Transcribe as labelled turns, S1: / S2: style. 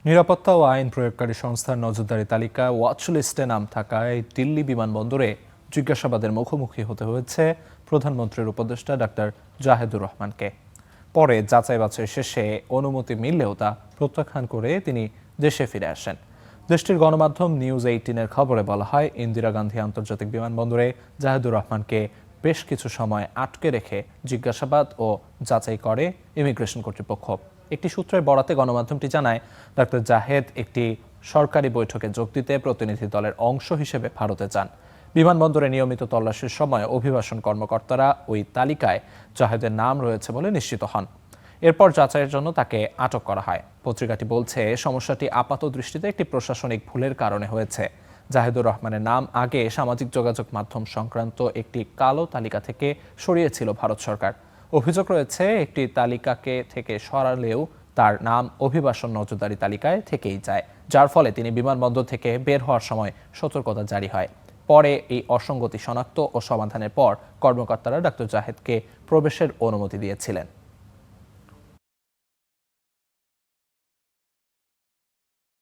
S1: নিরাপত্তা ও আইন প্রয়োগকারী সংস্থার নজরদারি তালিকায় ওয়াচ লিস্টে নাম থাকায় দিল্লি বিমানবন্দরে জিজ্ঞাসাবাদের মুখোমুখি হতে হয়েছে প্রধানমন্ত্রীর উপদেষ্টা ডাক্তার জাহেদুর রহমানকে। পরে যাচাই বাছাই শেষে অনুমতি মিললেও তা প্রত্যাখ্যান করে তিনি দেশে ফিরে আসেন। দেশটির গণমাধ্যম নিউজ 18-এর খবরে বলা হয়, ইন্দিরা গান্ধী আন্তর্জাতিক বিমানবন্দরে জাহেদুর রহমানকে বেশ কিছু সময় আটকে রেখে জিজ্ঞাসাবাদ ও যাচাই করে ইমিগ্রেশন কর্তৃপক্ষ। একটি সূত্রের বরাতে গণমাধ্যমটি জানায়, ডাক্তার জাহেদ একটি সরকারি বৈঠকে যোগ দিতে প্রতিনিধি দলের অংশ হিসেবে ভারতে যান। বিমানবন্দরে নিয়মিত তল্লাশির সময় অভিবাসন কর্মকর্তারা ওই তালিকায় জাহেদের নাম রয়েছে বলে নিশ্চিত হন। এরপর যাচাইয়ের জন্য তাকে আটক করা হয়। পত্রিকাটি বলছে, সমস্যাটি আপাত দৃষ্টিতে একটি প্রশাসনিক ভুলের কারণে হয়েছে। জাহেদুর রহমানের নাম আগে সামাজিক যোগাযোগ মাধ্যম সংক্রান্ত একটি কালো তালিকা থেকে সরিয়েছিল ভারত সরকার। অভিযোগ রয়েছে, একটি তালিকাকে থেকে সরালেও তার নাম অভিবাসন নজরদারি তালিকায় থেকেই যায়, যার ফলে তিনি বিমানবন্দর থেকে বের হওয়ার সময় সতর্কতা জারি হয়। পরে এই অসঙ্গতি শনাক্ত ও সমাধানের পর কর্মকর্তারা ডাক্তার জাহেদকে প্রবেশের অনুমতি দিয়েছিলেন।